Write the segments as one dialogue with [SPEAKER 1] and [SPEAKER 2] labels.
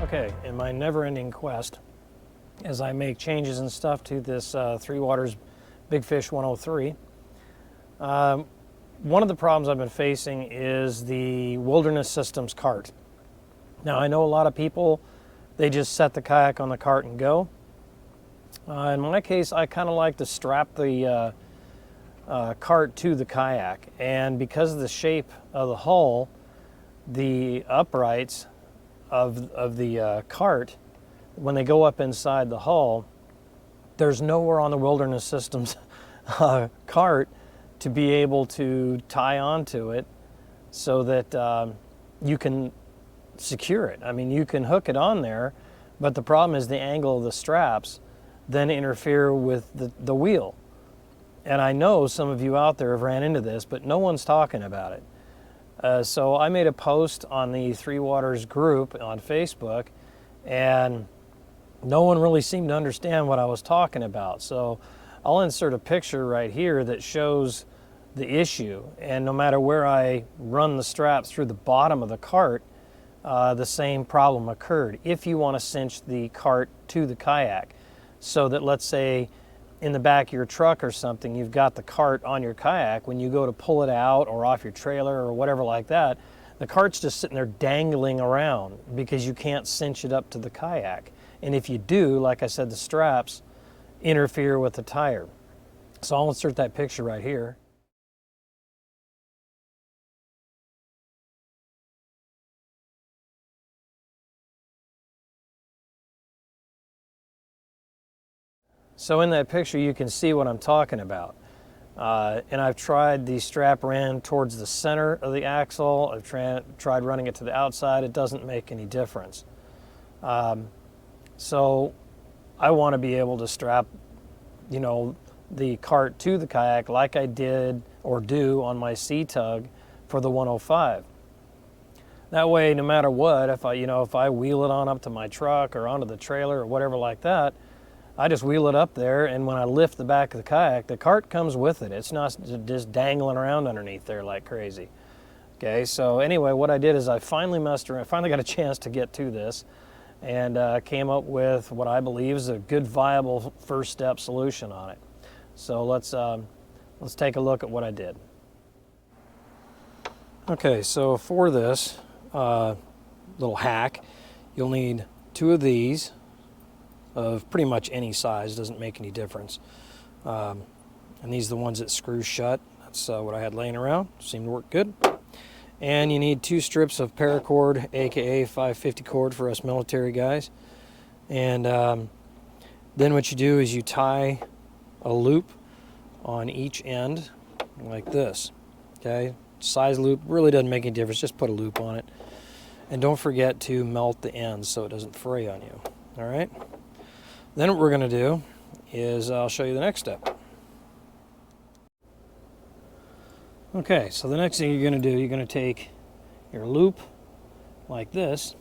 [SPEAKER 1] Okay, in my never-ending quest, as I make changes and stuff to this Three Waters Big Fish 103, one of the problems I've been facing is the Wilderness Systems cart. Now, I know a lot of people, they just set the kayak on the cart and go. In my case, I kind of like to strap the cart to the kayak, and because of the shape of the hull, the uprights of the cart, when they go up inside the hull, there's nowhere on the Wilderness Systems cart to be able to tie onto it so that you can secure it. I mean, you can hook it on there, but the problem is the angle of the straps then interfere with the wheel. And I know some of you out there have ran into this, but no one's talking about it. So I made a post on the Three Waters group on Facebook, and no one really seemed to understand what I was talking about. So I'll insert a picture right here that shows the issue. And no matter where I run the straps through the bottom of the cart, the same problem occurred. If you want to cinch the cart to the kayak, so that, let's say, in the back of your truck or something, you've got the cart on your kayak, when you go to pull it out or off your trailer or whatever like that, the cart's just sitting there dangling around because you can't cinch it up to the kayak. And if you do, like I said, the straps interfere with the tire. So I'll insert that picture right here. So in that picture, you can see what I'm talking about. And I've tried the strap ran towards the center of the axle. I've tried running it to the outside. It doesn't make any difference. So I want to be able to strap, the cart to the kayak like I did or do on my Sea Tug for the 105. That way, no matter what, if I wheel it on up to my truck or onto the trailer or whatever like that, I just wheel it up there, and when I lift the back of the kayak, the cart comes with it. It's not just dangling around underneath there like crazy. Okay, so anyway, what I did is I finally got a chance to get to this, and came up with what I believe is a good, viable first step solution on it. So let's take a look at what I did. Okay, so for this little hack, you'll need 2 of these, of pretty much any size, doesn't make any difference. And these are the ones that screw shut. That's what I had laying around, seemed to work good. And you need 2 strips of paracord, aka 550 cord for us military guys. And then what you do is you tie a loop on each end like this. Okay, size loop really doesn't make any difference, just put a loop on it. And don't forget to melt the ends so it doesn't fray on you. All right. Then what we're going to do is I'll show you the next step. Okay, so the next thing you're going to do, you're going to take your loop like this,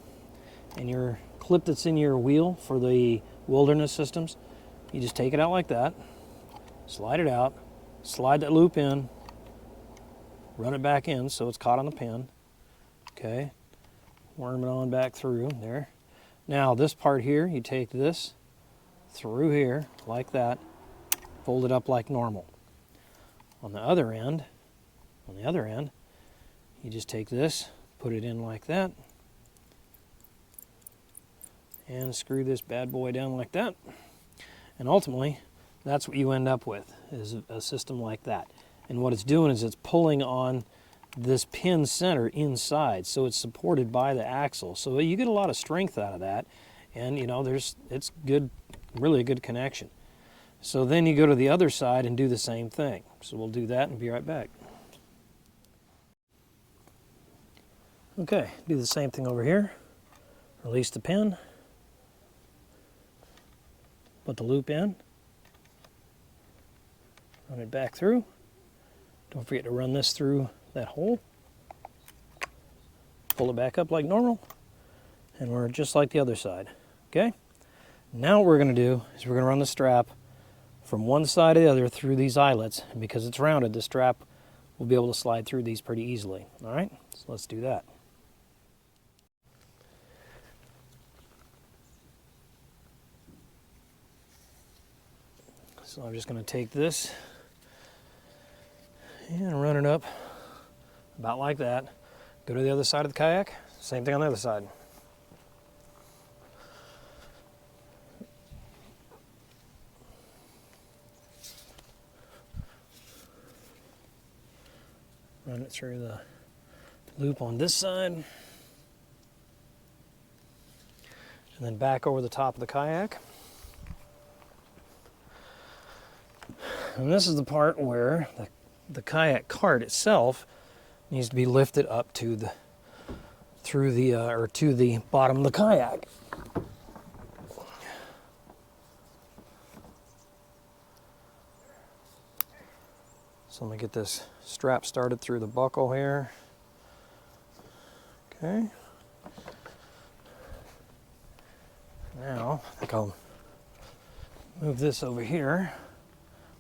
[SPEAKER 1] and your clip that's in your wheel for the Wilderness Systems, you just take it out like that, slide it out, slide that loop in, run it back in so it's caught on the pin. Okay, worm it on back through there. Now this part here, you take this through here like that, fold it up like normal. On the other end, you just take this, put it in like that, and screw this bad boy down like that. And ultimately, that's what you end up with, is a system like that. And what it's doing is it's pulling on this pin center inside, so it's supported by the axle. So you get a lot of strength out of that, and it's good. Really a good connection. So then you go to the other side and do the same thing. So we'll do that and be right back. Okay, do the same thing over here. Release the pin. Put the loop in. Run it back through. Don't forget to run this through that hole. Pull it back up like normal. And we're just like the other side. Okay? Now what we're going to do is we're going to run the strap from one side to the other through these eyelets. And because it's rounded, the strap will be able to slide through these pretty easily. All right, so let's do that. So I'm just going to take this and run it up about like that. Go to the other side of the kayak, same thing on the other side. Run it through the loop on this side, and then back over the top of the kayak. And this is the part where the kayak cart itself needs to be lifted up to the to the bottom of the kayak. So let me get this strap started through the buckle here. Okay. Now I think I'll move this over here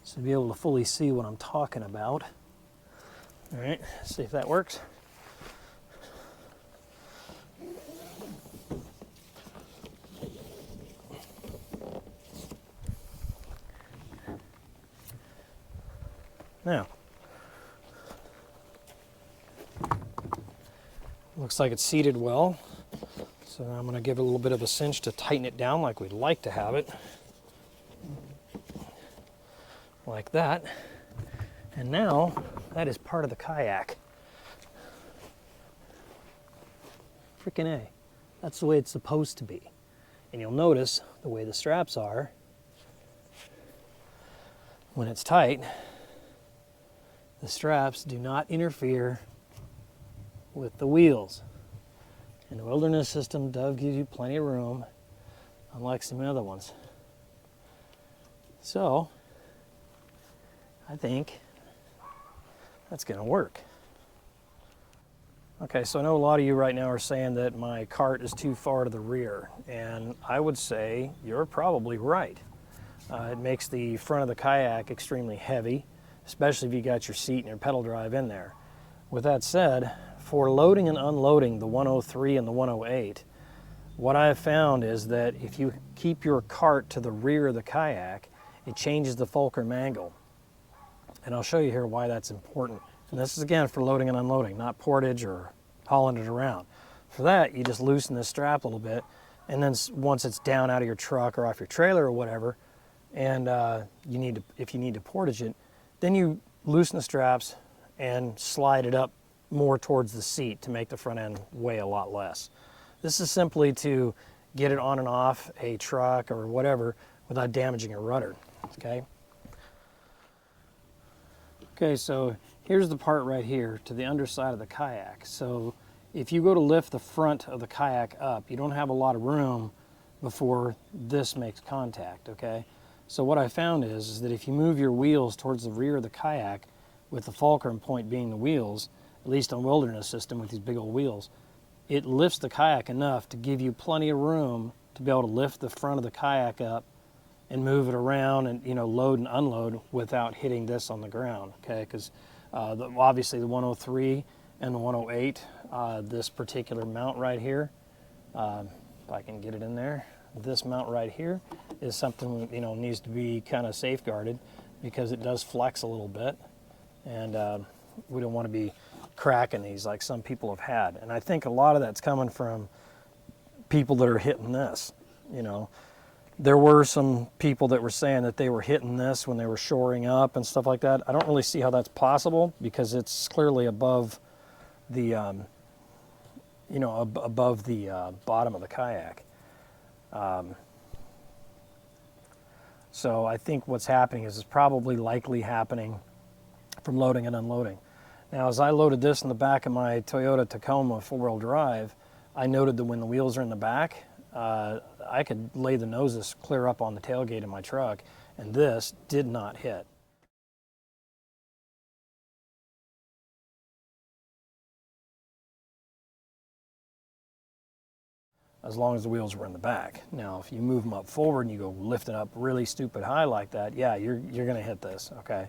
[SPEAKER 1] so be able to fully see what I'm talking about. All right, let's see if that works. Now, looks like it's seated well. So now I'm going to give it a little bit of a cinch to tighten it down like we'd like to have it. Like that. And now that is part of the kayak. Frickin' A. That's the way it's supposed to be. And you'll notice the way the straps are, when it's tight, the straps do not interfere with the wheels. And the Wilderness system does give you plenty of room, unlike some other ones. So, I think that's going to work. Okay, so I know a lot of you right now are saying that my cart is too far to the rear, and I would say you're probably right. It makes the front of the kayak extremely heavy, especially if you got your seat and your pedal drive in there. With that said, for loading and unloading the 103 and the 108, what I have found is that if you keep your cart to the rear of the kayak, it changes the fulcrum angle. And I'll show you here why that's important. And this is again for loading and unloading, not portage or hauling it around. For that, you just loosen this strap a little bit, and then once it's down out of your truck or off your trailer or whatever, and if you need to portage it, then you loosen the straps and slide it up more towards the seat to make the front end weigh a lot less. This is simply to get it on and off a truck or whatever without damaging a rudder, okay? Okay, so here's the part right here to the underside of the kayak. So if you go to lift the front of the kayak up, you don't have a lot of room before this makes contact, okay? So what I found is that if you move your wheels towards the rear of the kayak, with the fulcrum point being the wheels, at least on Wilderness system with these big old wheels, it lifts the kayak enough to give you plenty of room to be able to lift the front of the kayak up and move it around and, you know, load and unload without hitting this on the ground, okay? Because obviously the 103 and the 108, this particular mount right here, if I can get it in there, this mount right here is something, you know, needs to be kind of safeguarded because it does flex a little bit, and we don't want to be cracking these like some people have had. And I think a lot of that's coming from people that are hitting this, you know. There were some people that were saying that they were hitting this when they were shoring up and stuff like that. I don't really see how that's possible because it's clearly above the, above the bottom of the kayak. So I think what's happening is it's probably likely happening from loading and unloading. Now, as I loaded this in the back of my Toyota Tacoma four-wheel drive, I noted that when the wheels are in the back, I could lay the noses clear up on the tailgate of my truck, and this did not hit. As long as the wheels were in the back. Now, if you move them up forward and you go lifting up really stupid high like that, yeah, you're going to hit this, okay?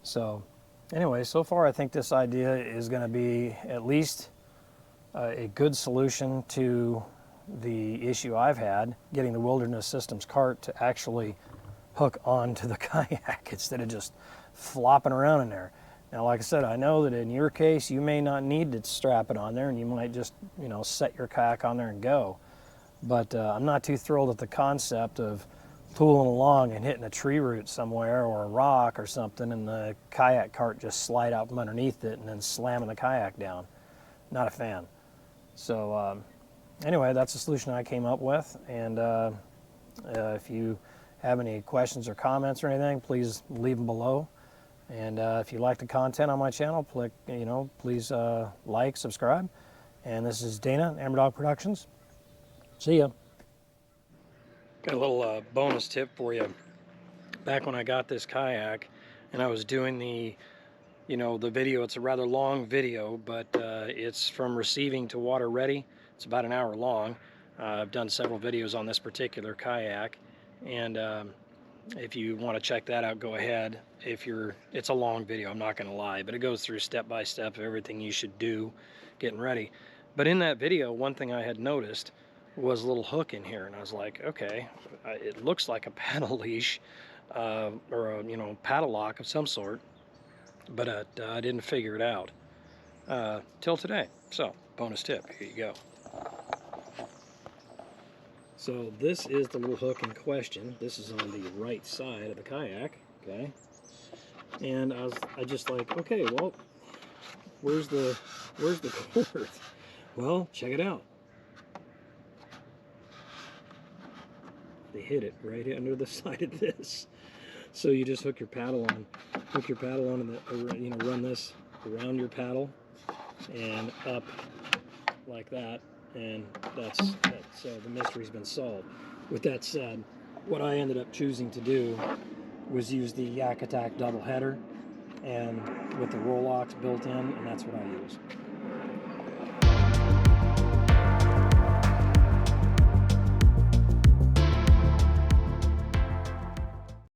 [SPEAKER 1] So, anyway, so far I think this idea is going to be at least a good solution to the issue I've had, getting the Wilderness Systems cart to actually hook onto the kayak instead of just flopping around in there. Now, like I said, I know that in your case, you may not need to strap it on there, and you might just, set your kayak on there and go. But I'm not too thrilled at the concept of pulling along and hitting a tree root somewhere or a rock or something, and the kayak cart just slide out from underneath it and then slamming the kayak down. Not a fan. So anyway, that's the solution I came up with. And if you have any questions or comments or anything, please leave them below. And if you like the content on my channel, please like, subscribe. And this is Dana, Amber Dog Productions. See ya. Got a little bonus tip for you. Back when I got this kayak and I was doing the video, it's a rather long video, but it's from receiving to water ready. It's about an hour long. I've done several videos on this particular kayak, and if you want to check that out, go ahead. It's a long video, I'm not going to lie, but it goes through step by step of everything you should do getting ready. But in that video, one thing I had noticed was a little hook in here, and I was like, okay, it looks like a paddle leash or a paddle lock of some sort, but I didn't figure it out till today. So, bonus tip, here you go. So this is the little hook in question. This is on the right side of the kayak, okay? And I just like, okay, well, where's the cord? Well, check it out. They hit it right under the side of this. So you just hook your paddle on, and run this around your paddle and up like that, and that's so the mystery's been solved. With that said, what I ended up choosing to do was use the Yak Attack double header, and with the roll locks built in, and that's what I use.